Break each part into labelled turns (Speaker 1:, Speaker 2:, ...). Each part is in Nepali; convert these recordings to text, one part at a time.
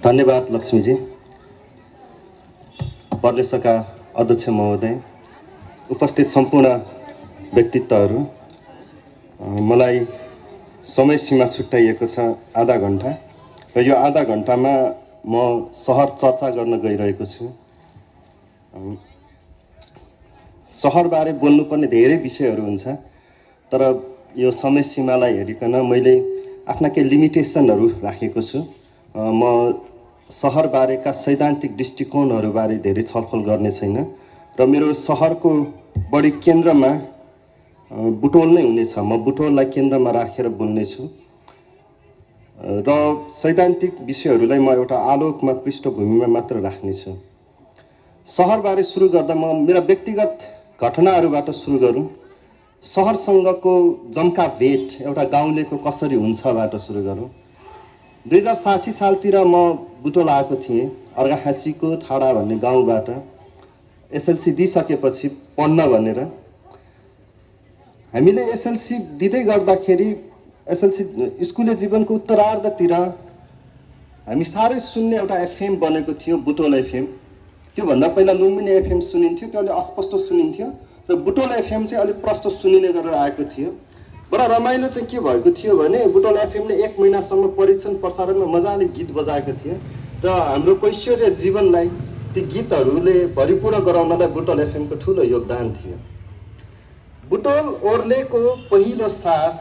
Speaker 1: धन्यवाद लक्ष्मीजी। पर्यटका अध्यक्ष महोदय, उपस्थित सम्पूर्ण व्यक्तित्वहरू, मलाई समय सीमा छुट्याइएको छ आधा घण्टा र यो आधा घण्टामा म सहर चर्चा गर्न गइरहेको छु। सहरबारे बोल्नुपर्ने धेरै विषयहरू हुन्छ, तर यो समय सीमालाई हेरिकन मैले आफ्ना केही लिमिटेसनहरू राखेको छु। म सहरबारेका सैद्धान्तिक दृष्टिकोणहरूबारे धेरै छलफल गर्ने छैन र मेरो सहरको बढी केन्द्रमा बुटोल नै हुनेछ। म बुटोललाई केन्द्रमा राखेर बोल्नेछु र सैद्धान्तिक विषयहरूलाई म एउटा आलोकमा पृष्ठभूमिमा मात्र राख्नेछु। सहरबारे सुरु गर्दा म मेरा व्यक्तिगत घटनाहरूबाट सुरु गरौँ। सहरसँगको जम्का भेट एउटा गाउँलेको कसरी हुन्छबाट सुरु गरौँ। 2060 सालतिर म बुटोल आएको थिएँ, अर्घाखाँचीको थाडा भन्ने गाउँबाट एसएलसी दिइसकेपछि पढ्न भनेर। हामीले एसएलसी दिँदै गर्दाखेरि एसएलसी स्कुले जीवनको उत्तरार्धतिर हामी साह्रै सुन्ने एउटा एफएम बनेको थियो, बुटोल एफएम। त्योभन्दा पहिला लुम्बिनी एफएम सुनिन्थ्यो, त्यो अलि अस्पष्ट सुनिन्थ्यो र बुटोल एफएम चाहिँ अलिक प्रष्ट सुनिने गरेर आएको थियो। बडा रमाइलो चाहिँ के भएको थियो भने बुटोल एफएमले 1 महिनासम्म परीक्षण प्रसारणमा मजाले गीत बजाएको थियो र हाम्रो कैशोर्य जीवनलाई ती गीतहरूले भरिपूर्ण गराउनलाई बुटोल एफएमको ठुलो योगदान थियो। बुटोल ओर्लेको पहिलो साँझ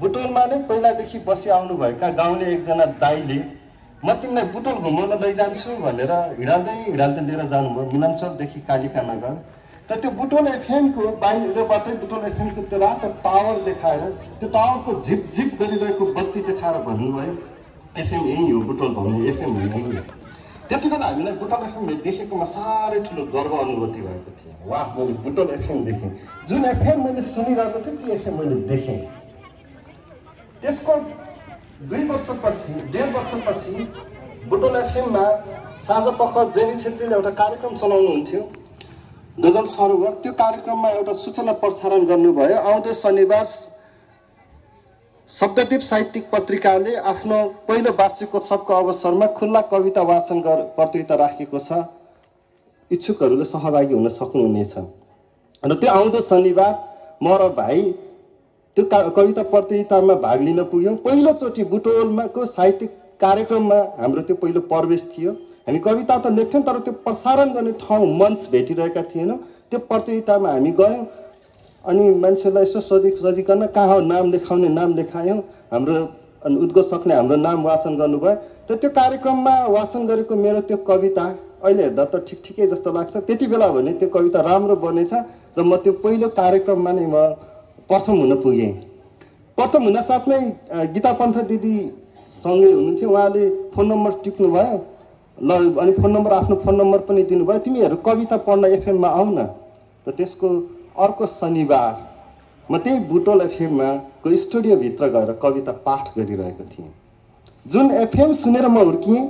Speaker 1: बुटोलमा नै पहिलादेखि बसी आउनुभएका गाउँले एकजना दाइले म तिमीलाई बुटोल घुमाउन लैजान्छु भनेर हिँड्दै लिएर जानुभयो। मिलनचोकदेखि कालिकामा गयो र त्यो बुटोल एफएमको बाहिरबाटै बुटोल एफएमको त्यो रातो टावर देखाएर त्यो टावरको झिपझिप गरिरहेको बत्ती देखाएर भन्नुभयो, एफएम यही हो, बुटोल भन्ने एफएम यही हो। त्यति बेला हामीलाई बुटोल एफएम देखेकोमा साह्रै ठुलो गर्व अनुभूति भएको थियो। वाह, मैले बुटोल एफएम देखेँ। जुन एफएम मैले सुनिरहेको थिएँ त्यो एफएम मैले देखेँ। त्यसको 1.5 वर्षपछि बुटोल एफएममा साँझपख जेनी छेत्रीले एउटा कार्यक्रम चलाउनुहुन्थ्यो, गजल सरोवर। त्यो कार्यक्रममा एउटा सूचना प्रसारण गर्नुभयो। आउँदो शनिबार शब्ददीप साहित्यिक पत्रिकाले आफ्नो पहिलो वार्षिकोत्सवको अवसरमा खुल्ला कविता वाचन प्रतियोगिता राखेको छ, इच्छुकहरूले सहभागी हुन सक्नुहुनेछ। र त्यो आउँदो शनिबार म र भाइ त्यो कविता प्रतियोगितामा भाग लिन पुग्यौँ। पहिलोचोटि बुटोलमाको साहित्यिक कार्यक्रममा हाम्रो त्यो पहिलो प्रवेश थियो। हामी कविता त लेख्थ्यौँ, तर त्यो प्रसारण गर्ने ठाउँ मञ्च भेटिरहेका थिएनौँ। त्यो प्रतियोगितामा हामी गयौँ अनि मान्छेलाई यसो सोधिकन कहाँ हो नाम लेखाउने, नाम लेखायौँ। हाम्रो उद्घोषकले हाम्रो नाम वाचन गर्नुभयो र त्यो कार्यक्रममा वाचन गरेको मेरो त्यो कविता अहिले हेर्दा त ठिकै जस्तो लाग्छ। त्यति बेला भने त्यो कविता राम्रो बनेछ र म त्यो पहिलो कार्यक्रममा नै म प्रथम हुन पुगेँ। प्रथम हुन साथमै गीता पन्थ दिदी सँगै हुनुहुन्थ्यो। उहाँले फोन नम्बर टिप्नुभयो ल, अनि आफ्नो फोन नम्बर पनि दिनुभयो, तिमीहरू कविता पढ्न एफएममा आऊ न। र त्यसको अर्को शनिबार म त्यही बुटोल एफएममा को स्टुडियोभित्र गएर कविता पाठ गरिरहेको थिएँ। जुन एफएम सुनेर म हुर्किएँ,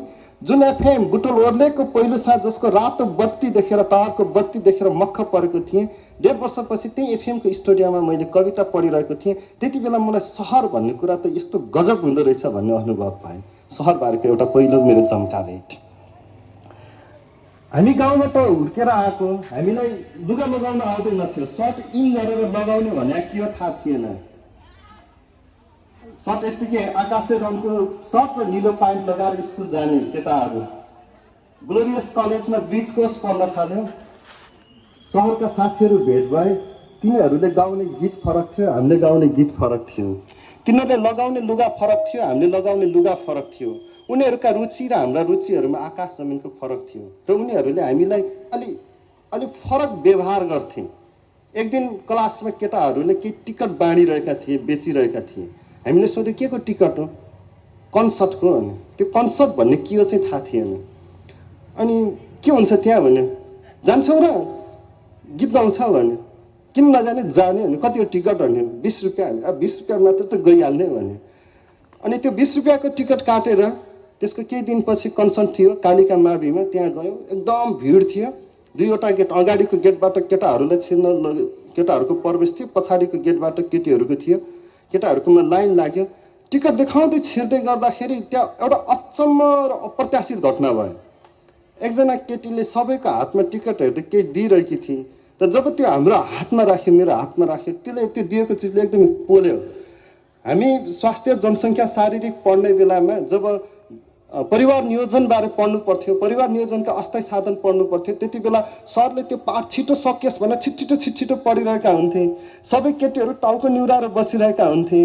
Speaker 1: जुन एफएम बुटोल ओर्लेको पहिलो साँझ जसको रातो बत्ती देखेर, टावरको बत्ती देखेर मक्ख परेको थिएँ, 1.5 वर्षपछि त्यही एफएमको स्टुडियोमा मैले कविता पढिरहेको थिएँ। त्यति बेला मलाई सहर भन्ने कुरा त यस्तो गजब हुँदो रहेछ भन्ने अनुभव पाएँ। सहरबारेको एउटा पहिलो मेरो जम्का भेट। हामी गाउँबाट हुर्केर आएको, हामीलाई लुगा लगाउन आउँदैन थियो। सर्ट इन गरेर लगाउने भने के हो थाहा थिएन। सर्ट यत्तिकै आकाशे रङको सर्ट र निलो प्यान्ट लगाएर स्कुल जाने केटाहरू। ग्लोरियस कलेजमा ब्रिज कोर्स पढ्न थाल्यौँ। सहरका साथीहरू भेट भए। तिनीहरूले गाउने गीत फरक थियो, हामीले गाउने गीत फरक थियो। तिनीहरूले लगाउने लुगा फरक थियो, हामीले लगाउने लुगा फरक थियो। उनीहरूका रुचि र हाम्रा रुचिहरूमा आकाश जमिनको फरक थियो र उनीहरूले हामीलाई अलि फरक व्यवहार गर्थे। एक दिन क्लासमा केटाहरूले केही टिकट बाँडिरहेका थिए, बेचिरहेका थिए। हामीले सोध्यो के को टिकट हो? कन्सर्टको। अनि त्यो कन्सर्ट भन्ने के हो चाहिँ थाहा थिएन। अनि के हुन्छ त्यहाँ भन्यो, जान्छौ र गीत गाउँछ भन्यो। किन नजाने? जाने भने कति हो टिकट भन्यो? 20 रुपियाँ। अब 20 रुपियाँ मात्र त गइहाल्ने भन्यो। अनि त्यो 20 रुपियाँको टिकट काटेर त्यसको केही दिनपछि कन्सर्ट थियो कालिका माविमा, त्यहाँ गयो। एकदम भिड थियो। 2वटा गेट, अगाडिको गेटबाट केटाहरूलाई छिर्न केटाहरूको प्रवेश थियो, पछाडिको गेटबाट केटीहरूको थियो। केटाहरूकोमा लाइन लाग्यो। टिकट देखाउँदै छिर्दै गर्दाखेरि त्यहाँ एउटा अचम्म र अप्रत्याशित घटना भयो। एकजना केटीले सबैको हातमा टिकट हेर्दै केही दिइरहेकी थिए र जब त्यो हाम्रो हातमा राख्यो, मेरो हातमा राख्यो, त्यसले त्यो दिएको चिजले एकदमै पोल्यो। हामी स्वास्थ्य जनसङ्ख्या शारीरिक पढ्ने बेलामा जब परिवार नियोजनबारे पढ्नु पर्थ्यो, परिवार नियोजनका अस्थायी साधन पढ्नु पर्थ्यो, त्यति बेला सरले त्यो पाठ छिटो सकियोस् भनेर छिटो पढिरहेका हुन्थे। सबै केटीहरू टाउको निहुराएर बसिरहेका हुन्थे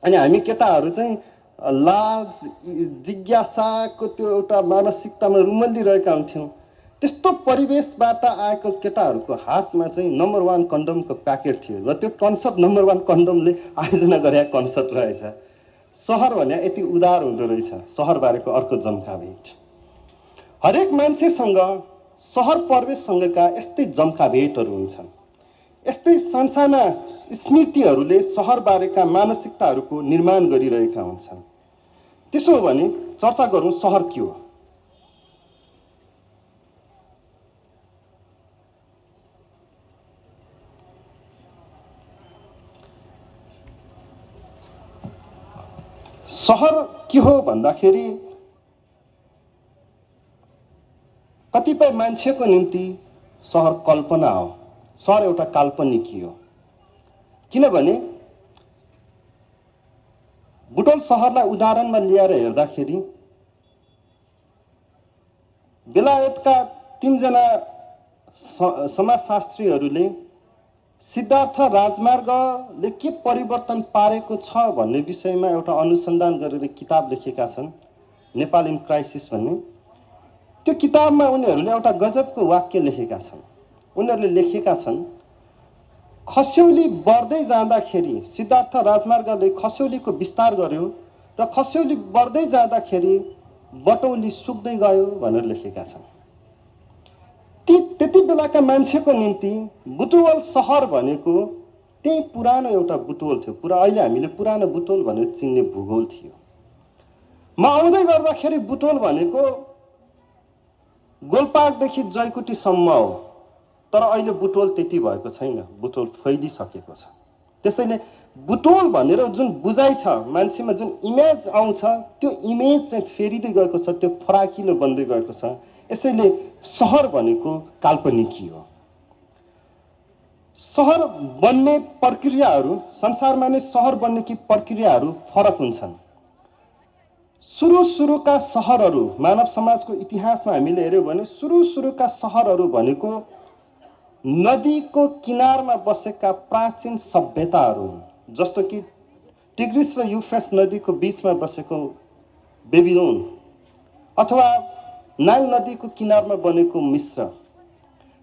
Speaker 1: अनि हामी केटाहरू चाहिँ लाज जिज्ञासाको त्यो एउटा मानसिकतामा रुमल्लिरहेका हुन्थ्यौँ। त्यस्तो परिवेशबाट आएको केटाहरूको हातमा चाहिँ नम्बर 1 कन्डमको प्याकेट थियो र त्यो कन्सर्ट नम्बर 1 कन्डमले आयोजना गरेका कन्सर्ट रहेछ। सहर भने यति उदार हुँदो रहेछ। सहरबारेको अर्को जम्का भेट। हरेक मान्छेसँग सहर परिवेशसँगका यस्तै जम्का भेटहरू हुन्छन्। यस्तै सानसाना स्मृतिहरूले सहरबारेका मानसिकताहरूको निर्माण गरिरहेका हुन्छन्। त्यसो हो भने चर्चा गरौँ सहर के हो। सहर के हो भन्दाखेरि कतिपय मान्छेको निम्ति सहर कल्पना हो। सहर एउटा काल्पनिक हो। किनभने बुटोल सहरलाई उदाहरणमा ल्याएर हेर्दाखेरि बेलायतका 3 जना समाजशास्त्रीहरूले सिद्धार्थ राजमार्गले के परिवर्तन पारेको छ भन्ने विषयमा एउटा अनुसन्धान गरेर किताब लेखेका छन्, नेपाल इन क्राइसिस भन्ने। त्यो किताबमा उनीहरूले एउटा गजबको वाक्य लेखेका छन्। उनीहरूले लेखेका छन्, खस्यौली बढ्दै जाँदाखेरि सिद्धार्थ राजमार्गले खस्यौलीको विस्तार गर्यो र खस्यौली बढ्दै जाँदाखेरि बटौली सुक्दै गयो भनेर लेखेका छन्। त्यति बेलाका मान्छेको निम्ति बुटवल सहर भनेको त्यही पुरानो एउटा बुटवल थियो। अहिले हामीले पुरानो बुटवल भनेर चिन्ने भूगोल थियो। म आउँदै गर्दाखेरि बुटवल भनेको गोलपाकदेखि जयकुटीसम्म हो। तर अहिले बुटवल त्यति भएको छैन। बुटवल फैलिसकेको छ। त्यसैले बुटवल भनेर जुन बुझाइ छ, मान्छेमा जुन इमेज आउँछ, त्यो इमेज चाहिँ फेरिँदै गएको छ, त्यो फराकिलो बन्दै गएको छ। यसैले सहर भनेको काल्पनिक हो। सहर बन्ने प्रक्रियाहरू संसारमा नै सहर बन्ने कि प्रक्रियाहरू फरक हुन्छन्। सुरुका सहरहरू मानव समाजको इतिहासमा हामीले हेर्यौँ भने सुरुका सहरहरू भनेको नदीको किनारमा बसेका प्राचीन सभ्यताहरू हुन्। जस्तो कि टिग्रिस र युफ्रेट्स नदीको बीचमा बसेको बेबिलोन अथवा नाइल नदीको किनारमा बनेको मिस्र।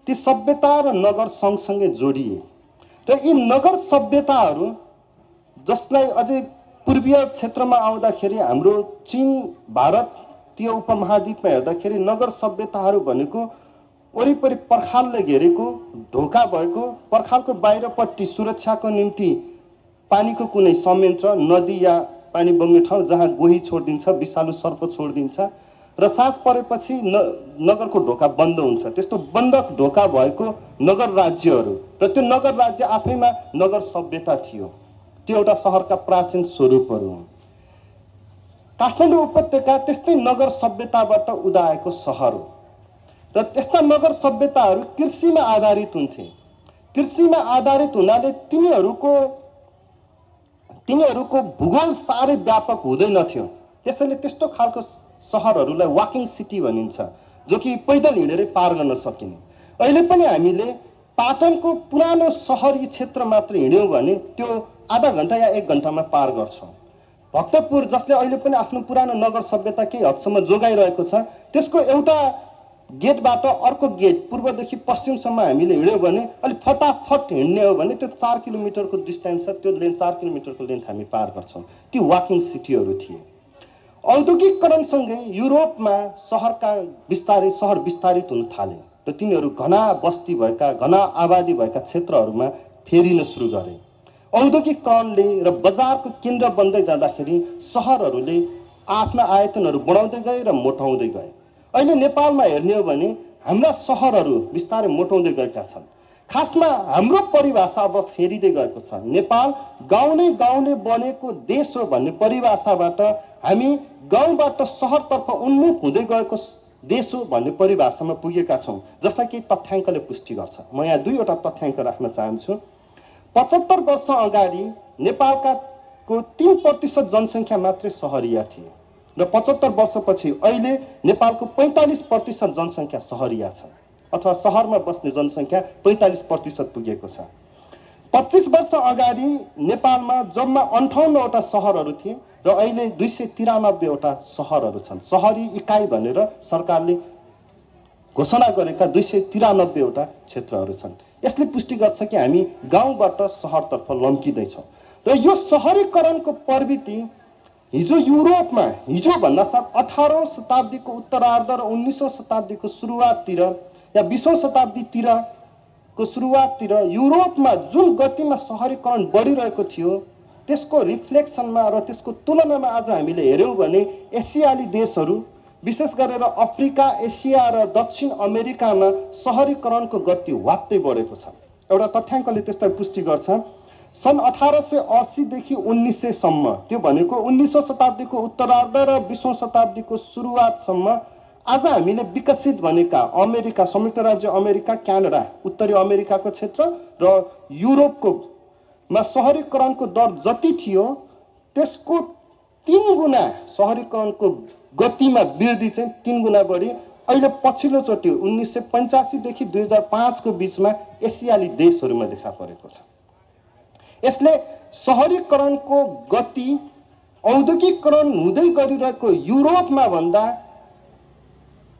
Speaker 1: ती सभ्यता र नगर सँगसँगै जोडिए र यी नगर सभ्यताहरू जसलाई अझै पूर्वीय क्षेत्रमा आउँदाखेरि हाम्रो चीन भारतीय उपमहाद्वीपमा हेर्दाखेरि नगर सभ्यताहरू भनेको वरिपरि पर्खालले घेरेको ढोका भएको, पर्खालको बाहिरपट्टि सुरक्षाको निम्ति पानीको कुनै संयन्त्र, नदी या पानी बग्ने ठाउँ जहाँ गोही छोडिदिन्छ, विषालु सर्प छोडिदिन्छ र साँझ परेपछि नगरको ढोका बन्द हुन्छ। त्यस्तो बन्द ढोका भएको नगर राज्यहरू र त्यो नगर राज्य आफैमा नगर सभ्यता थियो। त्यो एउटा सहरका प्राचीन स्वरूपहरू हुन्। काठमाडौँ उपत्यका त्यस्तै नगर सभ्यताबाट उदाएको सहर हो र त्यस्ता नगर सभ्यताहरू कृषिमा आधारित हुन्थे। कृषिमा आधारित हुनाले तिनीहरूको भूगोल साह्रै व्यापक हुँदैनथ्यो। त्यसैले त्यस्तो खालको सहरहरूलाई वाकिङ सिटी भनिन्छ, जो कि पैदल हिँडेरै पार गर्न सकिने। अहिले पनि हामीले पाटनको पुरानो सहरी क्षेत्र मात्र हिँड्यौँ भने त्यो आधा घन्टा या 1 घन्टामा पार गर्छौँ। भक्तपुर जसले अहिले पनि आफ्नो पुरानो नगर सभ्यता केही हदसम्म जोगाइरहेको छ, त्यसको एउटा गेटबाट अर्को गेट पूर्वदेखि पश्चिमसम्म हामीले हिँड्यौँ भने अलिक फटाफट हिँड्ने हो भने त्यो 4 किलोमिटरको डिस्टेन्स छ। त्यो 4 किलोमिटरको लेन्थ हामी पार गर्छौँ। ती वाकिङ सिटीहरू थिए। औद्योगिकरणसँगै युरोपमा सहर विस्तारित हुन थाले र तिनीहरू घना बस्ती भएका, घना आबादी भएका क्षेत्रहरूमा फेरिन सुरु गरे। औद्योगिकरणले र बजारको केन्द्र बन्दै जाँदाखेरि सहरहरूले आफ्ना आयतनहरू बढाउँदै गए र मोटाउँदै गए। अहिले नेपालमा हेर्ने हो भने हाम्रा सहरहरू बिस्तारै मोटाउँदै गएका छन्। खासमा हाम्रो परिभाषा अब फेरिँदै गएको छ। नेपाल गाउँ बनेको देश हो भन्ने परिभाषाबाट हामी गाउँबाट सहरतर्फ उन्मुख हुँदै गएको देश हो भन्ने परिभाषामा पुगेका छौँ, जसलाई केही तथ्याङ्कले पुष्टि गर्छ। म यहाँ दुईवटा तथ्याङ्क राख्न चाहन्छु। 75 वर्ष अगाडि नेपालका 3% जनसङ्ख्या मात्रै सहरिया थिए र 75 वर्षपछि अहिले नेपालको 45% जनसङ्ख्या सहरिया छ, अथवा सहरमा बस्ने जनसङ्ख्या 45% पुगेको छ। 25 वर्ष अगाडि नेपालमा जम्मा 58वटा सहरहरू थिए र अहिले 293वटा सहरहरू छन्। सहरी इकाइ भनेर सरकारले घोषणा गरेका 293वटा क्षेत्रहरू छन्। यसले पुष्टि गर्छ कि हामी गाउँबाट सहरतर्फ लम्किँदैछौँ र यो सहरीकरणको प्रवृत्ति हिजो युरोपमा, हिजो भन्दा साथ 18औं शताब्दीको उत्तरार्ध र 19औं शताब्दीको सुरुवाततिर या 20औं शताब्दीतिरको सुरुवाततिर युरोपमा जुन गतिमा सहरीकरण बढिरहेको थियो त्यसको रिफ्लेक्सनमा र त्यसको तुलनामा आज हामीले हेर्यौँ भने एसियाली देशहरू, विशेष गरेर अफ्रिका, एसिया र दक्षिण अमेरिकामा सहरीकरणको गति वात्तै बढेको छ। एउटा तथ्याङ्कले त्यसलाई पुष्टि गर्छ। सन् 1880 देखि 1900 सम्म, त्यो भनेको 19औं शताब्दीको उत्तरार्ध र 20औं शताब्दीको सुरुवातसम्म आज हामीले विकसित भनेका अमेरिका, संयुक्त राज्य अमेरिका, क्यानाडा, उत्तरी अमेरिकाको क्षेत्र र युरोपको मा सहरीकरणको दर जति थियो त्यसको 3 गुणा सहरीकरणको गतिमा वृद्धि चाहिँ 3 गुणा बढी अहिले पछिल्लो चोटि 1985 देखि 2005 को बीचमा एसियाली देशहरूमा देखा परेको छ। यसले सहरीकरणको गति औद्योगिकरण हुँदै गरिरहेको युरोपमा भन्दा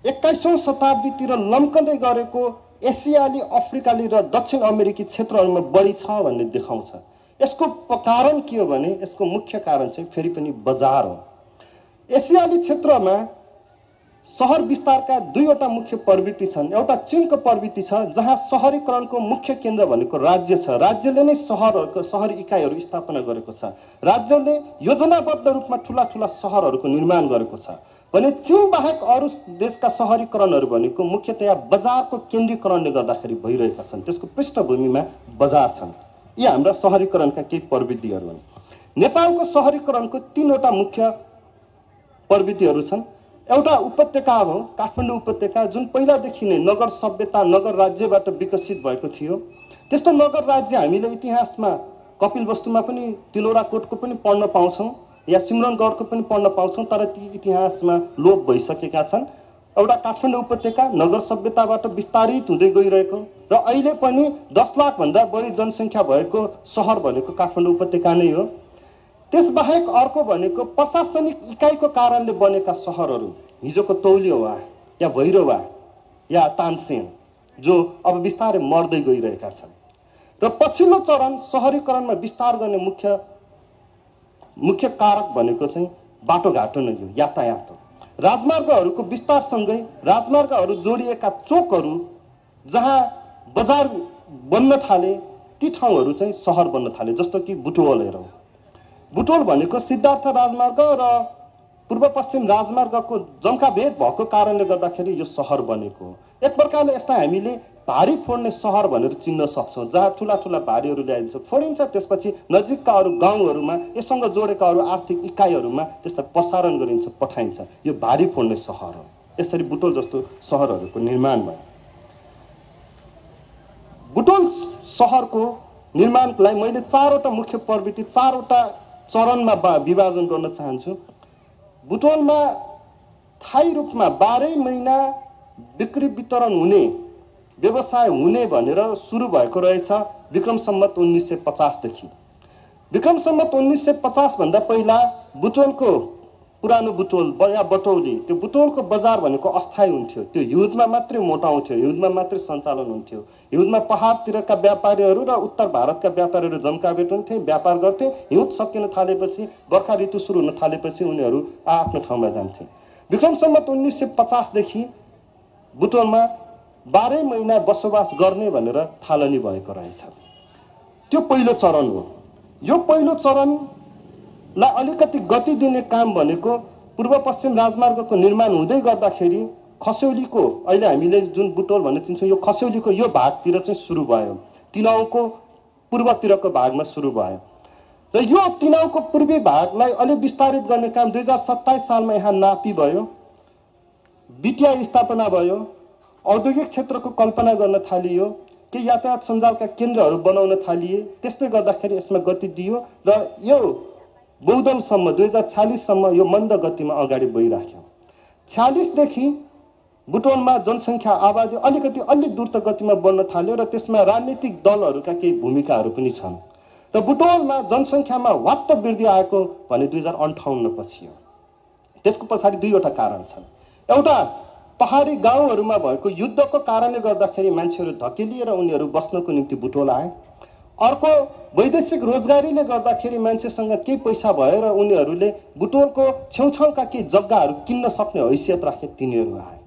Speaker 1: 21औं शताब्दीतिर लम्कँदै गरेको एसियाली, अफ्रिकाली र दक्षिण अमेरिकी क्षेत्रहरूमा बढी छ भन्ने देखाउँछ। यसको कारण के हो भने यसको मुख्य कारण चाहिँ फेरि पनि बजार हो। एसियाली क्षेत्रमा सहर विस्तारका दुईवटा मुख्य प्रवृत्ति छन्। एउटा चीनको प्रवृत्ति छ जहाँ सहरीकरणको मुख्य केन्द्र भनेको राज्य छ। राज्यले नै सहरहरूको, सहरी इकाइहरू स्थापना गरेको छ। राज्यले योजनाबद्ध रूपमा ठुला ठुला सहरहरूको निर्माण गरेको छ भने चीन बाहेक अरू देशका सहरीकरणहरू भनेको मुख्यतया बजारको केन्द्रीकरणले गर्दाखेरि भइरहेका छन्। त्यसको पृष्ठभूमिमा बजार छन्। यी हाम्रा सहरीकरणका केही प्रवृत्तिहरू हुन्। नेपालको सहरीकरणको 3वटा मुख्य प्रवृत्तिहरू छन्। एउटा उपत्यका हो, काठमाडौँ उपत्यका, जुन पहिलादेखि नै नगर सभ्यता, नगर राज्यबाट विकसित भएको थियो। त्यस्तो नगर राज्य हामीले इतिहासमा कपिलवस्तुमा पनि, तिलौराकोटको पनि पढ्न पाउँछौँ या सिमरनगढको पनि पढ्न पाउँछौँ, तर ती इतिहासमा लोप भइसकेका छन्। एउटा काठमाडौँ उपत्यका नगर सभ्यताबाट विस्तारित हुँदै गइरहेको र अहिले पनि 10 लाख भन्दा बढी जनसङ्ख्या भएको सहर भनेको काठमाडौँ उपत्यका नै हो। त्यसबाहेक अर्को भनेको प्रशासनिक इकाइको कारणले बनेका सहरहरू, हिजोको तौलिया या भैरवा या तानसेन, जो अब बिस्तारै मर्दै गइरहेका छन्। र पछिल्लो चरण सहरीकरणमा विस्तार गर्ने मुख्य कारक भनेको चाहिँ बाटोघाटो नै हो, यातायात हो। राजमार्गहरूको विस्तारसँगै राजमार्गहरू जोडिएका चोकहरू जहाँ बजार बन्न थाले ती ठाउँहरू चाहिँ सहर बन्न थाले। जस्तो कि बुटवल हेरौँ। बुटवल भनेको सिद्धार्थ राजमार्ग र पूर्व पश्चिम राजमार्गको जम्काभेद भएको कारणले गर्दाखेरि यो सहर बनेको हो। एक प्रकारले यसलाई हामीले भारी फोड्ने सहर भनेर चिन्न सक्छौँ, जहाँ ठुला ठुला भारीहरू ल्याइन्छ, फोडिन्छ, त्यसपछि नजिकका अरू गाउँहरूमा यससँग जोडेका अरू आर्थिक इकाइहरूमा त्यसलाई प्रसारण गरिन्छ, पठाइन्छ। यो भारी फोड्ने सहर हो। यसरी बुटवल जस्तो सहरहरूको निर्माण भयो। बुटवल सहरको निर्माणको लागि मैले 4वटा मुख्य प्रवृत्ति, 4वटा चरणमा विभाजन गर्न चाहन्छु। बुटवलमा स्थायी रूपमा 12 महिना बिक्री वितरण हुने, व्यवसाय हुने भनेर सुरु भएको रहेछ विक्रम सम्वत 1950 देखि। विक्रम सम्वत 1950 भन्दा पहिला बुटवलको पुरानो बुटवल या बटौली, त्यो बुटवलको बजार भनेको अस्थायी हुन्थ्यो। त्यो हिउँदमा मात्रै मोटाउँथ्यो, हिउँदमा मात्रै सञ्चालन हुन्थ्यो। हिउँदमा पहाडतिरका व्यापारीहरू र उत्तर भारतका व्यापारीहरू जम्काभेट हुन्थे, व्यापार गर्थे। हिउँद सकिन थालेपछि, बर्खा ऋतु सुरु हुन थालेपछि उनीहरू आफ्नो ठाउँमा जान्थे। विक्रम सम्वत 1950 देखि बुटवलमा 12 महिना बसोबास गर्ने भनेर थालनी भएको रहेछ। त्यो पहिलो चरण हो। यो पहिलो चरणलाई अलिकति गति दिने काम भनेको पूर्व पश्चिम राजमार्गको निर्माण हुँदै गर्दाखेरि खस्यौलीको अहिले हामीले जुन बुटोल भन्ने चिन्छौँ यो खस्यौलीको यो भागतिर चाहिँ सुरु भयो, तिनाउको पूर्वतिरको भागमा सुरु भयो र यो तिनाउको पूर्वी भागलाई अलि विस्तारित गर्ने काम 2027 सालमा यहाँ नापी भयो, बिटिया स्थापना भयो, औद्योगिक क्षेत्रको कल्पना गर्न थालियो, के यातायात सञ्जालका केन्द्रहरू बनाउन थालिए। त्यसले गर्दाखेरि यसमा गति दियो र यो बौद्धलसम्म 2046 सम्म यो मन्द गतिमा अगाडि बढिराख्यो। 46 देखि बुटोलमा जनसङ्ख्या आबादी अलिकति अलि द्रुत गतिमा बढ्न थाल्यो र त्यसमा राजनीतिक दलहरूका केही भूमिकाहरू पनि छन् र बुटोलमा जनसङ्ख्यामा वात्त वृद्धि आएको भने 2058 पछि हो। त्यसको पछाडि दुईवटा कारण छन्। एउटा पहाडी गाउँहरूमा भएको युद्धको कारणले गर्दाखेरि मान्छेहरू धकेलिएर उनीहरू बस्नको निम्ति बुटोल आए। अर्को वैदेशिक रोजगारीले गर्दाखेरि मान्छेसँग केही पैसा भएर उनीहरूले बुटोलको छेउछाउका केही जग्गाहरू किन्न सक्ने हैसियत राखे, तिनीहरू आए।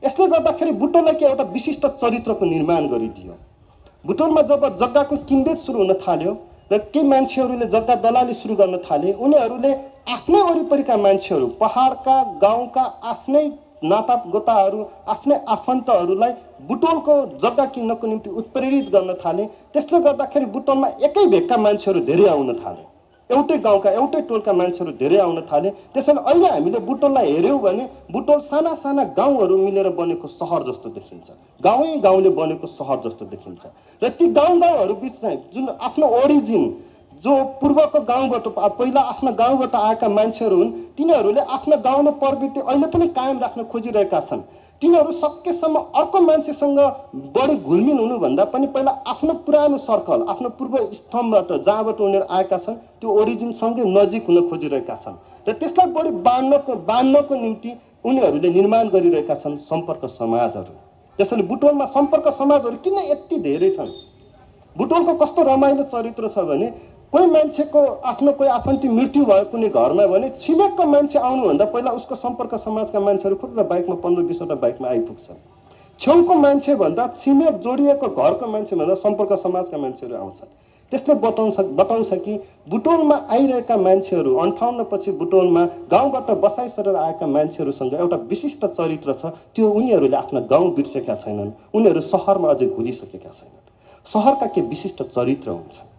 Speaker 1: यसले गर्दाखेरि बुटोललाई के एउटा विशिष्ट चरित्रको निर्माण गरिदियो। बुटोलमा जब जग्गाको किनबेच सुरु हुन थाल्यो र केही मान्छेहरूले जग्गा दलाली सुरु गर्न थाले, उनीहरूले आफ्नै वरिपरिका मान्छेहरू, पहाडका गाउँका आफ्नै नातागोताहरू, आफ्नै आफन्तहरूलाई बुटोलको जग्गा किन्नको निम्ति उत्प्रेरित गर्न थाले। त्यसले गर्दाखेरि बुटोलमा एकै भेगका मान्छेहरू धेरै आउन थाले, एउटै गाउँका एउटै टोलका मान्छेहरू धेरै आउन थाले। त्यसैले अहिले हामीले बुटोललाई हेऱ्यौँ भने बुटोल साना साना गाउँहरू मिलेर बनेको सहर जस्तो देखिन्छ, गाउँै गाउँले बनेको सहर जस्तो देखिन्छ र ती गाउँहरू बिचमा जुन आफ्नो ओरिजिन जो पूर्वको गाउँबाट पहिला आफ्नो गाउँबाट आएका मान्छेहरू हुन्, तिनीहरूले आफ्नो गाउँले प्रवृत्ति अहिले पनि कायम राख्न खोजिरहेका छन्। तिनीहरू सकेसम्म अर्को मान्छेसँग बढी घुलमिल हुनुभन्दा पनि पहिला आफ्नो पुरानो सर्कल, आफ्नो पूर्व स्तम्भबाट जहाँबाट उनीहरू आएका छन् त्यो ओरिजिनसँगै नजिक हुन खोजिरहेका छन् र त्यसलाई बढी बाँध्नको निम्ति उनीहरूले निर्माण गरिरहेका छन् सम्पर्क समाजहरू। त्यसैले बुटोलमा सम्पर्क समाजहरू किन यति धेरै छन्? बुटोलको कस्तो रमाइलो चरित्र छ भने कोही मान्छेको आफ्नो कोही आफन्ती मृत्यु भयो कुनै घरमा भने छिमेकको मान्छे आउनुभन्दा पहिला उसको सम्पर्क समाजका मान्छेहरू खुट्टा बाइकमा 15-20वटा बाइकमा आइपुग्छन्। छेउको मान्छे भन्दा छिमेक जोडिएको घरको मान्छे भन्दा सम्पर्क समाजका मान्छेहरू आउँछन्। त्यसले बताउँछ कि बुटोलमा आइरहेका मान्छेहरू 58 पछि बुटोलमा गाउँबाट बसाइ सरेर आएका मान्छेहरूसँग एउटा विशिष्ट चरित्र छ। त्यो उनीहरूले आफ्ना गाउँ बिर्सेका छैनन्, उनीहरू सहरमा अझै घुलिसकेका छैनन्। सहरका के विशिष्ट चरित्र हुन्छ।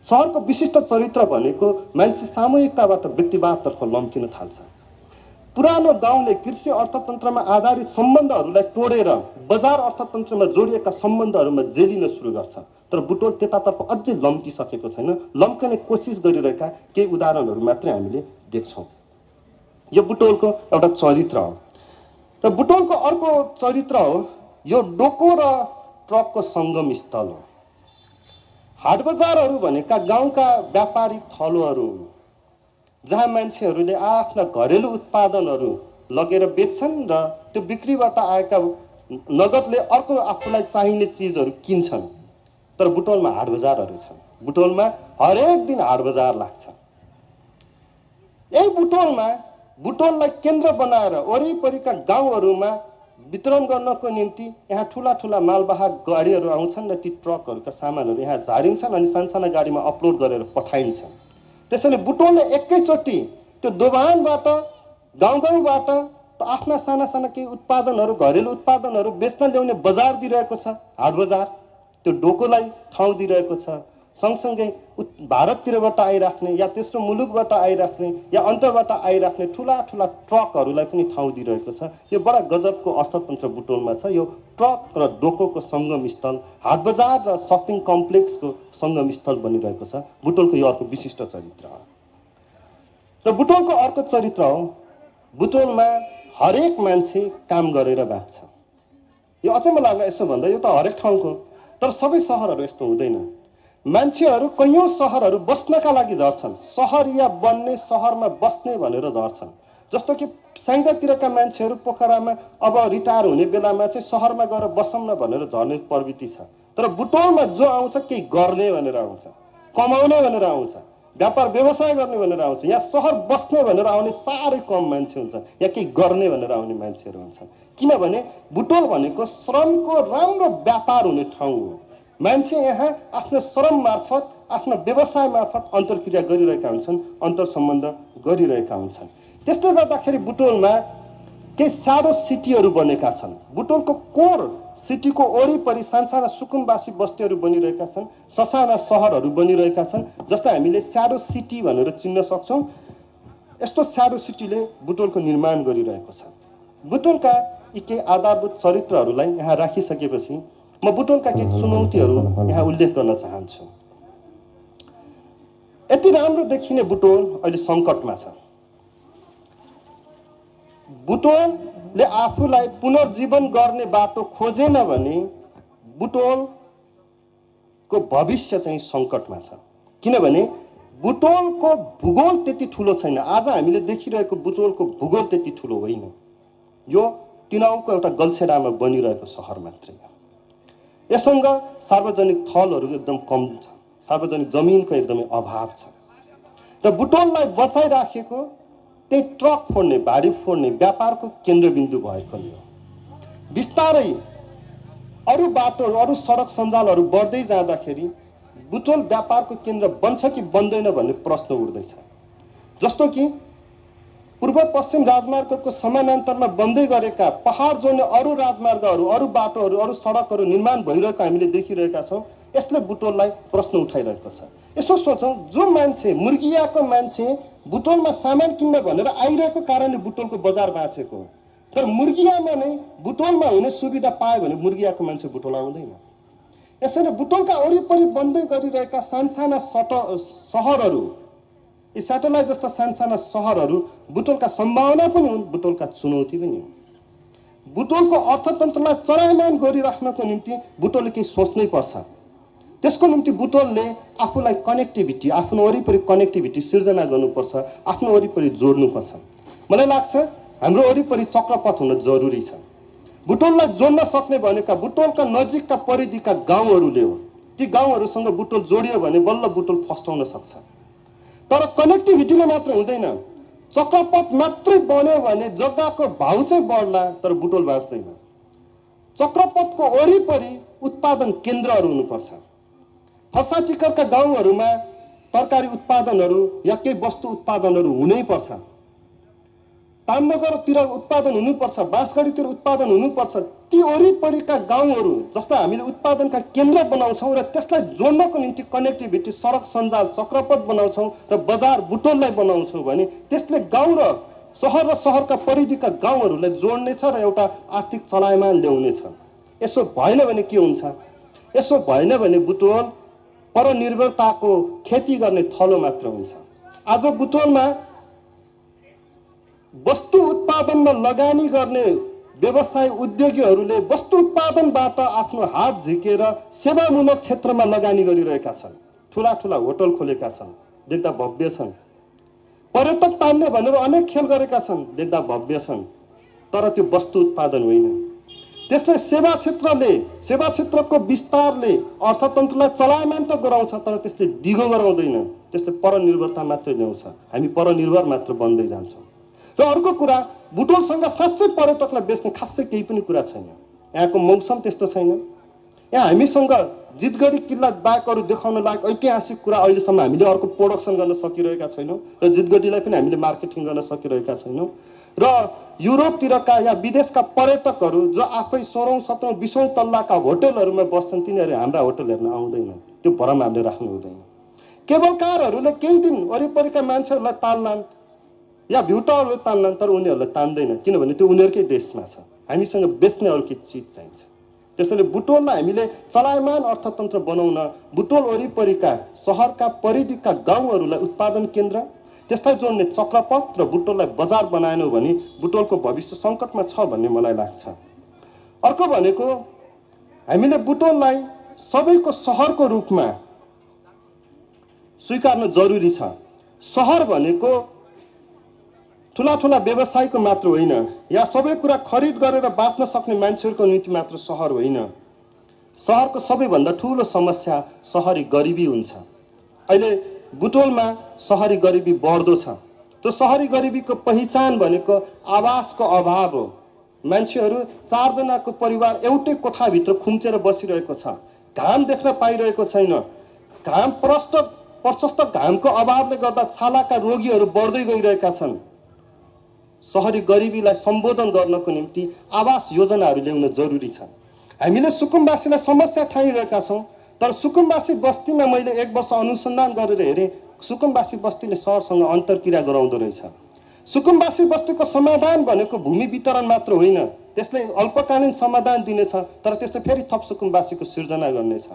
Speaker 1: सहरको विशिष्ट चरित्र भनेको मान्छे सामूहिकताबाट व्यक्तिवादतर्फ लम्किन थाल्छ। पुरानो गाउँले कृषि अर्थतन्त्रमा आधारित सम्बन्धहरूलाई तोडेर बजार अर्थतन्त्रमा जोडिएका सम्बन्धहरूमा जेलिन सुरु गर्छ। तर बुटोल त्यतातर्फ अझै लम्किसकेको छैन। लम्कने कोसिस गरिरहेका केही उदाहरणहरू मात्रै हामीले देख्छौँ। यो बुटोलको एउटा चरित्र हो। र बुटोलको अर्को चरित्र हो यो डोको र ट्रकको सङ्गम स्थल हो। हाट बजारहरू भनेका गाउँका व्यापारिक थलोहरू हुन् जहाँ मान्छेहरूले आफ्ना घरेलु उत्पादनहरू लगेर बेच्छन् र त्यो बिक्रीबाट आएका नगदले अर्को आफूलाई चाहिने चिजहरू किन्छन्। तर बुटोलमा हाट बजारहरू छन्। बुटोलमा हरेक दिन हाट बजार लाग्छ। यही बुटोललाई केन्द्र बनाएर वरिपरिका गाउँहरूमा वितरण गर्नको निम्ति यहाँ ठुला ठुला मालवाहक गाडीहरू आउँछन् र ती ट्रकहरूका सामानहरू यहाँ झारिन्छन् अनि सानसाना गाडीमा अपलोड गरेर पठाइन्छन्। त्यसैले बुटोलले एकैचोटि त्यो दोभानबाट गाउँबाट आफ्ना साना साना केही उत्पादनहरू घरेलु उत्पादनहरू बेच्न ल्याउने बजार दिइरहेको छ, हाट बजार। त्यो डोकोलाई ठाउँ दिइरहेको छ। सँगसँगै भारततिरबाट आइराख्ने या तेस्रो मुलुकबाट आइराख्ने या अन्तरबाट आइराख्ने ठुला ठुला ट्रकहरूलाई पनि ठाउँ दिइरहेको छ। यो बडा गजबको अर्थतन्त्र बुटोलमा छ। यो ट्रक र डोकोको सङ्गम स्थल, हाट बजार र सपिङ कम्प्लेक्सको सङ्गम स्थल बनिरहेको छ। बुटोलको यो अर्को विशिष्ट चरित्र हो। र बुटोलको अर्को चरित्र हो बुटोलमा हरेक मान्छे काम गरेर बाँच्छ। यो अचम्म लाग्ला यसो भन्दा, यो त हरेक ठाउँको, तर सबै सहरहरू यस्तो हुँदैन। मान्छेहरू कैयौँ सहरहरू बस्नका लागि झर्छन्। सहरिया बन्ने, सहरमा बस्ने भनेर झर्छन्। जस्तो कि स्याङ्जातिरका मान्छेहरू पोखरामा अब रिटायर हुने बेलामा चाहिँ सहरमा गएर बसौँ न भनेर झर्ने प्रवृत्ति छ। तर बुटोलमा जो आउँछ केही गर्ने भनेर आउँछ, कमाउने भनेर आउँछ, व्यापार व्यवसाय गर्ने भनेर आउँछ। यहाँ सहर बस्ने भनेर आउने साह्रै कम मान्छे हुन्छ, यहाँ केही गर्ने भनेर आउने मान्छेहरू हुन्छन्। किनभने बुटोल भनेको श्रमको राम्रो व्यापार हुने ठाउँ हो। मान्छे यहाँ आफ्नो श्रम मार्फत, आफ्नो व्यवसाय मार्फत अन्तर्क्रिया गरिरहेका हुन्छन्, अन्तर सम्बन्ध गरिरहेका हुन्छन्। त्यसले गर्दाखेरि बुटोलमा केही सानो सिटीहरू बनेका छन्। बुटोलको कोर सिटीको वरिपरि सानसाना सुकुम्बासी बस्तीहरू बनिरहेका छन्, ससाना सहरहरू बनिरहेका छन्, जसलाई हामीले स्याडो सिटी भनेर चिन्न सक्छौँ। यस्तो स्याडो सिटीले बुटोलको निर्माण गरिरहेको छ। बुटोलका यी केही आधारभूत चरित्रहरूलाई यहाँ राखिसकेपछि म बुटोलका केही चुनौतीहरू यहाँ उल्लेख गर्न चाहन्छु। यति राम्रो देखिने बुटोल अहिले सङ्कटमा छ। बुटोलले आफूलाई पुनर्जीवन गर्ने बाटो खोजेन भने बुटोलको भविष्य चाहिँ सङ्कटमा छ। किनभने बुटोलको भूगोल त्यति ठुलो छैन। आज हामीले देखिरहेको बुटोलको भूगोल त्यति ठुलो होइन। यो तिनाउको एउटा गल्छेडामा बनिरहेको सहर मात्रै हो। यससँग सार्वजनिक थलहरू एकदम कम छ, सार्वजनिक जमिनको एकदमै अभाव छ र बुटोललाई बचाइराखेको त्यही ट्रक फोड्ने, भारी फोड्ने व्यापारको केन्द्रबिन्दु भएकोले हो। बिस्तारै अरू बाटोहरू, अरू सडक सञ्जालहरू बढ्दै जाँदाखेरि बुटोल व्यापारको केन्द्र बन्छ कि बन्दैन भन्ने प्रश्न उठ्दैछ। जस्तो कि पूर्व पश्चिम राजमार्गको समानान्तरमा बन्दै गरेका पहाड जोड्ने अरू राजमार्गहरू, अरू बाटोहरू, अरू सडकहरू निर्माण भइरहेको हामीले देखिरहेका छौँ। यसले बुटोललाई प्रश्न उठाइरहेको छ। यसो सोचौँ, जो मान्छे, मुर्गियाको मान्छे बुटोलमा सामान किन्न भनेर आइरहेको कारणले बुटोलको बजार बाँचेको हो। तर मुर्गियामा नै बुटोलमा हुने सुविधा पायो भने मुर्गियाको मान्छे बुटोल आउँदैन। यसैले बुटोलका वरिपरि बन्दै गरिरहेका सानसाना सहरहरू, यी स्याटेलाइट जस्ता सानसाना सहरहरू बुटोलका सम्भावना पनि हुन्, बुटोलका चुनौती पनि हुन्। बुटोलको अर्थतन्त्रलाई चलायमान गरिराख्नको निम्ति बुटोलले केही सोच्नै पर्छ। त्यसको निम्ति बुटोलले आफूलाई कनेक्टिभिटी, आफ्नो वरिपरि कनेक्टिभिटी सिर्जना गर्नुपर्छ, आफ्नो वरिपरि जोड्नुपर्छ। मलाई लाग्छ हाम्रो वरिपरि चक्रपथ हुन जरुरी छ। बुटोललाई जोड्न सक्ने भनेका बुटोलका नजिकका परिधिका गाउँहरूले हो। ती गाउँहरूसँग बुटोल जोडियो भने बल्ल बुटोल फस्टाउन सक्छ। तर कनेक्टिभिटीले मात्र हुँदैन। चक्रपथ मात्रै बन्यो भने जग्गाको भाउ चाहिँ बढ्ला, तर बुटोल बाँच्दैन। चक्रपथको वरिपरि उत्पादन केन्द्रहरू हुनुपर्छ। फर्सा टिकरका गाउँहरूमा तरकारी उत्पादनहरू या केही वस्तु उत्पादनहरू हुनैपर्छ। तामनगरतिर उत्पादन हुनुपर्छ, बाँसगढीतिर उत्पादन हुनुपर्छ। ती वरिपरिका गाउँहरू जसलाई हामीले उत्पादनका केन्द्र बनाउँछौँ र त्यसलाई जोड्नको निम्ति कनेक्टिभिटी, सडक सञ्जाल, चक्रपथ बनाउँछौँ र बजार बुटोललाई बनाउँछौँ भने त्यसले गाउँ र सहरका परिधिका गाउँहरूलाई जोड्नेछ र एउटा आर्थिक चलायमान ल्याउनेछ। यसो भएन भने के हुन्छ? यसो भएन भने बुटोल परनिर्भरताको खेती गर्ने थलो मात्र हुन्छ। आज बुटोलमा वस्तु उत्पादनमा लगानी गर्ने व्यवसाय उद्योगीहरूले वस्तु उत्पादनबाट आफ्नो हात झिकेर सेवामूलक क्षेत्रमा लगानी गरिरहेका छन्। ठुला ठुला होटल खोलेका छन्, देख्दा भव्य छन्। पर्यटक तान्ने भनेर अनेक खेल गरेका छन्, देख्दा भव्य छन्। तर त्यो वस्तु उत्पादन होइन। त्यसले सेवा क्षेत्रको विस्तारले अर्थतन्त्रलाई चलायमान त गराउँछ, तर त्यसले दिगो गराउँदैन। त्यसले परनिर्भरता मात्र ल्याउँछ। हामी परनिर्भर मात्र बन्दै जान्छौँ। र अर्को कुरा, बुटोलसँग साँच्चै पर्यटकलाई बेच्ने खासै केही पनि कुरा छैन। यहाँको मौसम त्यस्तो छैन। यहाँ हामीसँग जितगढी किल्ला बाहेक अरू देखाउन लायक ऐतिहासिक कुरा अहिलेसम्म हामीले अर्को प्रोडक्सन गर्न सकिरहेका छैनौँ र जितगढीलाई पनि हामीले मार्केटिङ गर्न सकिरहेका छैनौँ। र युरोपतिरका या विदेशका पर्यटकहरू जो आफै 16औं 17औं 20औं तल्लाका होटलहरूमा बस्छन्, तिनीहरू हाम्रा होटल हेर्न आउँदैन। त्यो भरम हामीले राख्नु हुँदैन। केबलकारहरूले केही दिन वरिपरिका मान्छेहरूलाई तान्लान् या भ्युटाहरूले तान्लान्, तर उनीहरूलाई तान्दैन। किनभने त्यो उनीहरूकै देशमा छ। हामीसँग बेच्ने अर्को चिज चाहिन्छ। त्यसैले बुटोललाई हामीले चलायमान अर्थतन्त्र बनाउन बुटोल वरिपरिका सहरका परिधिका गाउँहरूलाई उत्पादन केन्द्र, त्यसलाई जोड्ने चक्रपथ र बुटोललाई बजार बनाएनौँ भने बुटोलको भविष्य सङ्कटमा छ भन्ने मलाई लाग्छ। अर्को भनेको, हामीले बुटोललाई सबैको सहरको रूपमा स्वीकार्न जरुरी छ। सहर भनेको ठुला ठुला व्यवसायको मात्र होइन, या सबै कुरा खरिद गरेर बाँच्न सक्ने मान्छेहरूको निम्ति मात्र सहर होइन। सहरको सबैभन्दा ठुलो समस्या सहरी गरिबी हुन्छ। अहिले बुटोलमा सहरी गरिबी बढ्दो छ। त्यो सहरी गरिबीको पहिचान भनेको आवासको अभाव हो। मान्छेहरू 4 जनाको परिवार एउटै कोठाभित्र खुम्चेर बसिरहेको छ। घाम देख्न पाइरहेको छैन। घाम प्रशस्त घामको अभावले गर्दा छालाका रोगीहरू बढ्दै गइरहेका छन्। शहरी गरिबीलाई सम्बोधन गर्नको निम्ति आवास योजनाहरू ल्याउन जरुरी छ। हामीले सुकुम्बासीलाई समस्या ठानिरहेका छौँ, तर सुकुम्बासी बस्तीमा मैले 1 वर्ष अनुसन्धान गरेर हेरेँ, सुकुम्बासी बस्तीले सहरसँग अन्तर्क्रिया गराउँदो रहेछ। सुकुम्बासी बस्तीको समाधान भनेको भूमि वितरण मात्र होइन, त्यसले अल्पकालीन समाधान दिनेछ, तर त्यसले फेरि थप सुकुम्बासीको सिर्जना गर्नेछ।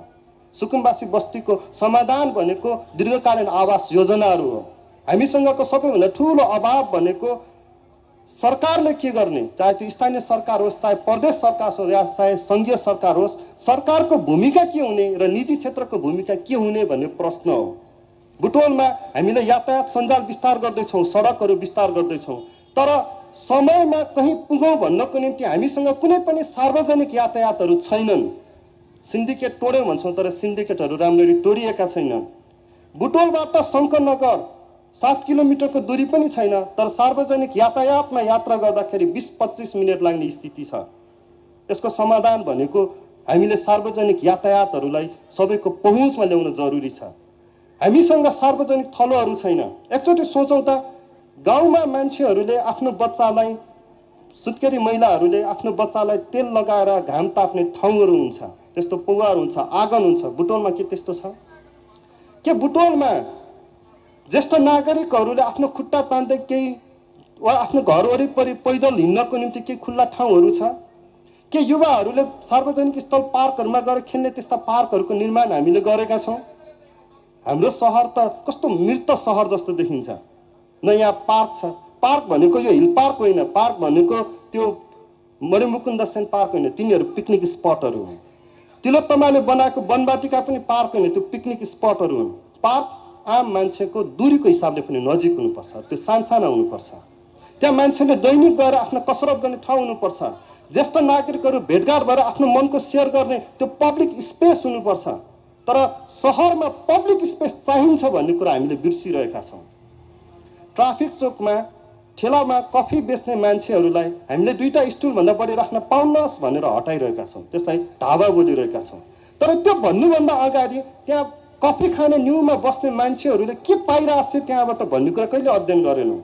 Speaker 1: सुकुम्बासी बस्तीको समाधान भनेको दीर्घकालीन आवास योजनाहरू हो। हामीसँगको सबैभन्दा ठुलो अभाव भनेको सरकारले के गर्ने, चाहे त्यो स्थानीय सरकार होस्, चाहे प्रदेश सरकार होस्, या चाहे सङ्घीय सरकार होस्, सरकारको भूमिका के हुने र निजी क्षेत्रको भूमिका के हुने भन्ने प्रश्न हो। बुटवलमा हामीले यातायात सञ्जाल विस्तार गर्दैछौँ, सडकहरू विस्तार गर्दैछौँ, तर समयमा कहीँ पुगौँ भन्नको निम्ति हामीसँग कुनै पनि सार्वजनिक यातायातहरू छैनन्। सिन्डिकेट तोड्यौँ भन्छौँ, तर सिन्डिकेटहरू राम्ररी तोडिएका छैनन्। बुटवलबाट शङ्करनगर 7 किलोमिटरको दूरी पनि छैन, तर सार्वजनिक यातायातमा यात्रा गर्दाखेरि 20-25 मिनट लाग्ने स्थिति छ। यसको समाधान भनेको हामीले सार्वजनिक यातायातहरूलाई सबैको पहुँचमा ल्याउन जरुरी छ। हामीसँग सार्वजनिक थलोहरू छैन। एकचोटि सोचौँ त, गाउँमा मान्छेहरूले आफ्नो बच्चालाई, सुत्केरी महिलाहरूले आफ्नो बच्चालाई तेल लगाएर घाम ताप्ने ठाउँहरू हुन्छ, त्यस्तो पौवार हुन्छ, आँगन हुन्छ। बुटवलमा के त्यस्तो छ? के बुटवलमा ज्येष्ठ नागरिकहरूले आफ्नो खुट्टा तान्दै केही वा आफ्नो घर वरिपरि पैदल हिँड्नको निम्ति केही खुल्ला ठाउँहरू छ? के युवाहरूले सार्वजनिक स्थल पार्कहरूमा गएर खेल्ने त्यस्ता पार्कहरूको निर्माण हामीले गरेका छौँ? हाम्रो सहर त कस्तो मृत सहर जस्तो देखिन्छ। न यहाँ पार्क छ। पार्क भनेको यो हिल पार्क होइन, पार्क भनेको त्यो मणिमुकुन्द सेन पार्क होइन, तिनीहरू पिकनिक स्पटहरू हुन्। तिलोत्तमाले बनाएको वनवाटिका पनि पार्क होइन, त्यो पिकनिक स्पटहरू हुन्। पार्क आम मान्छेको दूरीको हिसाबले पनि नजिक हुनुपर्छ, त्यो सानसाना हुनुपर्छ। त्यहाँ मान्छेले दैनिक गएर आफ्नो कसरत गर्ने ठाउँ हुनुपर्छ। ज्येष्ठ नागरिकहरू भेटघाट भएर आफ्नो मनको सेयर गर्ने त्यो पब्लिक स्पेस हुनुपर्छ। तर सहरमा पब्लिक स्पेस चाहिन्छ भन्ने कुरा हामीले बिर्सिरहेका छौँ। ट्राफिक चोकमा ठेलामा कफी बेच्ने मान्छेहरूलाई हामीले 2टा स्टुलभन्दा बढी राख्न पाउनुहोस् भनेर हटाइरहेका छौँ, त्यसलाई ढाबा बोलिरहेका छौँ। तर त्यो भन्नुभन्दा अगाडि त्यहाँ कफी खाने न्युमा बस्ने मान्छेहरूले के पाइरहेको छ त्यहाँबाट भन्ने कुरा कहिले अध्ययन गरेनौँ।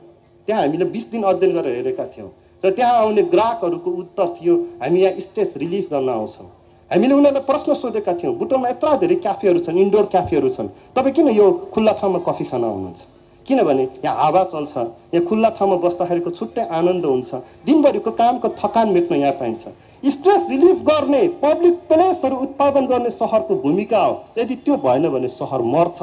Speaker 1: त्यहाँ हामीले 20 दिन अध्ययन गरेर हेरेका थियौँ र त्यहाँ आउने ग्राहकहरूको उत्तर थियो, हामी यहाँ स्ट्रेस रिलिफ गर्न आउँछौँ। हामीले उनीहरूलाई प्रश्न सोधेका थियौँ, बुटवलमा यत्रो धेरै क्याफेहरू छन्, इन्डोर क्याफेहरू छन्, तपाईँ किन यो खुल्ला ठाउँमा कफी खान आउनुहुन्छ? किनभने यहाँ हावा चल्छ, यहाँ खुल्ला ठाउँमा बस्दाखेरिको छुट्टै आनन्द हुन्छ, दिनभरिको कामको थकान मेट्न यहाँ पाइन्छ। स्ट्रेस रिलिफ गर्ने, पब्लिक प्लेसहरू उत्पादन गर्ने सहरको भूमिका हो। यदि त्यो भएन भने सहर मर्छ।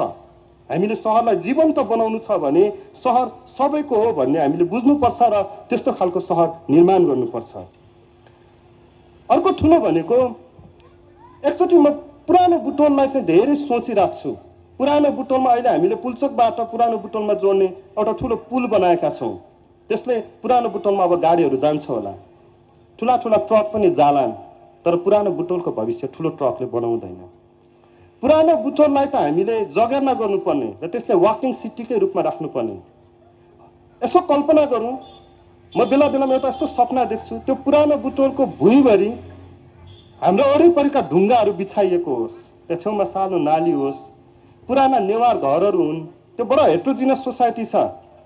Speaker 1: हामीले सहरलाई जीवन्त बनाउनु छ भने सहर सबैको हो भन्ने हामीले बुझ्नुपर्छ र त्यस्तो खालको सहर निर्माण गर्नुपर्छ। अर्को ठुलो भनेको, एकचोटि म पुरानो बुटवललाई चाहिँ धेरै सोचिरहेको छु। पुरानो बुटवलमा अहिले हामीले पुल्चोकबाट पुरानो बुटवलमा जोड्ने एउटा ठुलो पुल बनाएका छौँ। त्यसले पुरानो बुटवलमा अब गाडीहरू जान्छ होला, ठुला ठुला ट्रक पनि जालान्, तर पुरानो बुटवलको भविष्य ठुलो ट्रकले बनाउँदैन। पुरानो बुटवललाई त हामीले जगेर्ना गर्नुपर्ने र त्यसलाई वाकिङ सिटीकै रूपमा राख्नुपर्ने। यसो कल्पना गरौँ, म बेला बेलामा एउटा यस्तो सपना देख्छु, त्यो पुरानो बुटवलको भुइँभरि हाम्रो वरिपरिका ढुङ्गाहरू बिछाइएको होस्, त्यहाँ छेउमा सानो नाली होस्, पुराना नेवार घरहरू हुन्, त्यो बडा हेट्रोजिनस सोसाइटी छ,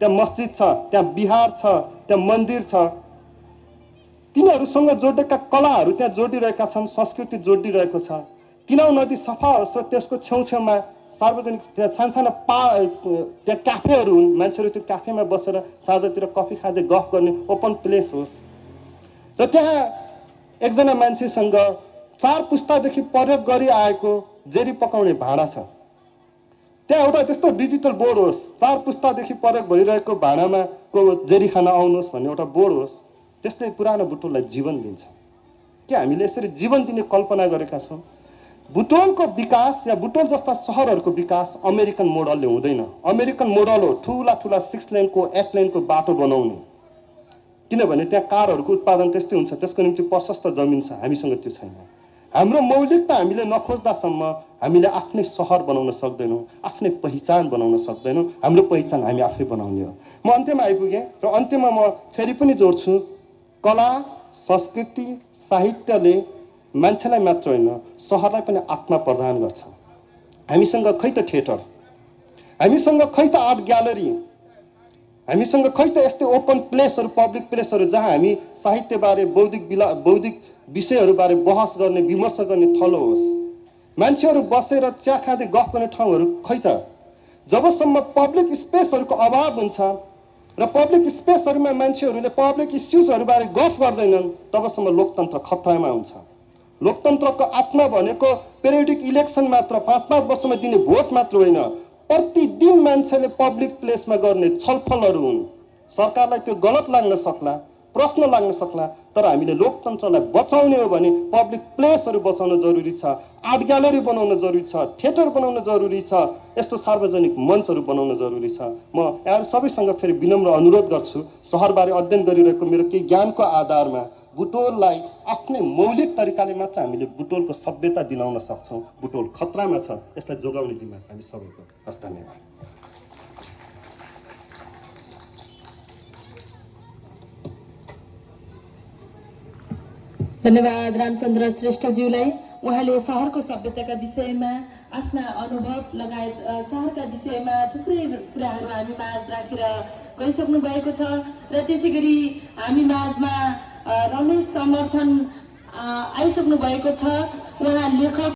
Speaker 1: त्यहाँ मस्जिद छ, त्यहाँ बिहार छ, त्यहाँ मन्दिर छ, तिनीहरूसँग जोडिएका कलाहरू त्यहाँ जोडिरहेका छन्, संस्कृति जोडिरहेको छ। किनौँ नदी सफा होस् र त्यसको छेउछेउमा सार्वजनिक त्यहाँ सानसाना त्यहाँ क्याफेहरू हुन्, मान्छेहरू त्यो क्याफेमा बसेर साँझतिर कफी खाँदै गफ गर्ने ओपन प्लेस होस्। र त्यहाँ एकजना मान्छेसँग 4 पुस्तादेखि प्रयोग गरिआएको जेरी पकाउने भाँडा छ। त्यहाँ एउटा त्यस्तो डिजिटल बोर्ड होस्, 4 पुस्तादेखि प्रयोग भइरहेको भाँडामा को जेरी खान आउनुहोस् भन्ने एउटा बोर्ड होस्। त्यस्तै पुरानो बुटवललाई जीवन दिन्छ। के हामीले यसरी जीवन दिने कल्पना गरेका छौँ? बुटवलको विकास या बुटवल जस्ता सहरहरूको विकास अमेरिकन मोडलले हुँदैन। अमेरिकन मोडल हो ठुला ठुला 6 लेनको 8 लेनको बाटो बनाउने, किनभने त्यहाँ कारहरूको उत्पादन त्यस्तै हुन्छ, त्यसको निम्ति प्रशस्त जमिन छ। हामीसँग त्यो छैन। हाम्रो मौलिकता हामीले नखोज्दासम्म हामीले आफ्नै सहर बनाउन सक्दैनौँ, आफ्नै पहिचान बनाउन सक्दैनौँ। हाम्रो पहिचान हामी आफै बनाउने हो। म अन्त्यमा आइपुगेँ र अन्त्यमा म फेरि पनि जोड्छु, कला संस्कृति साहित्यले मान्छेलाई मात्र होइन सहरलाई पनि आत्मा प्रदान गर्छ। हामीसँग खै त थिएटर, हामीसँग खै त आर्ट ग्यालरी, हामीसँग खै त यस्तै ओपन प्लेसहरू, पब्लिक प्लेसहरू जहाँ हामी साहित्यबारे, बौद्धिक विषयहरूबारे बहस गर्ने, विमर्श गर्ने थलो होस्। मान्छेहरू बसेर चिया खाँदै गफ गर्ने ठाउँहरू खै त। जबसम्म पब्लिक स्पेसहरूको अभाव हुन्छ र पब्लिक स्पेसहरूमा मान्छेहरूले पब्लिक इस्युजहरूबारे गफ गर्दैनन्, तबसम्म लोकतन्त्र खतरामा हुन्छ। लोकतन्त्रको आत्मा भनेको पेरियोडिक इलेक्सन मात्र, 5-5 वर्षमा दिने भोट मात्र होइन, प्रतिदिन मान्छेले पब्लिक प्लेसमा गर्ने छलफलहरू हुन्। सरकारलाई त्यो गलत लाग्न सक्ला, प्रश्न लाग्न सक्ला, तर हामीले लोकतन्त्रलाई बचाउने हो भने पब्लिक प्लेसहरू बचाउन जरुरी छ, आर्ट ग्यालरी बनाउन जरुरी छ, थिएटर बनाउन जरुरी छ, यस्तो सार्वजनिक मञ्चहरू बनाउन जरुरी छ। म यहाँ सबैसँग फेरि विनम्र अनुरोध गर्छु, सहरबारे अध्ययन गरिरहेको मेरो केही ज्ञानको आधारमा बुटोललाई आफ्नै मौलिक तरिकाले मात्र हामीले बुटोलको सभ्यता दिलाउन सक्छौँ। बुटोल खतरामा छ, यसलाई जोगाउने जिम्मा हामी सबैको। हस्, धन्यवाद।
Speaker 2: धन्यवाद रामचन्द्र श्रेष्ठज्यूलाई। उहाँले सहरको सभ्यताका विषयमा आफ्ना अनुभव लगायत सहरका विषयमा थुप्रै कुराहरू हामी माझ राखेर गइसक्नु भएको छ र त्यसै गरी हामी माझमा रमेश समर्थन आइसक्नु भएको छ। उहाँ लेखक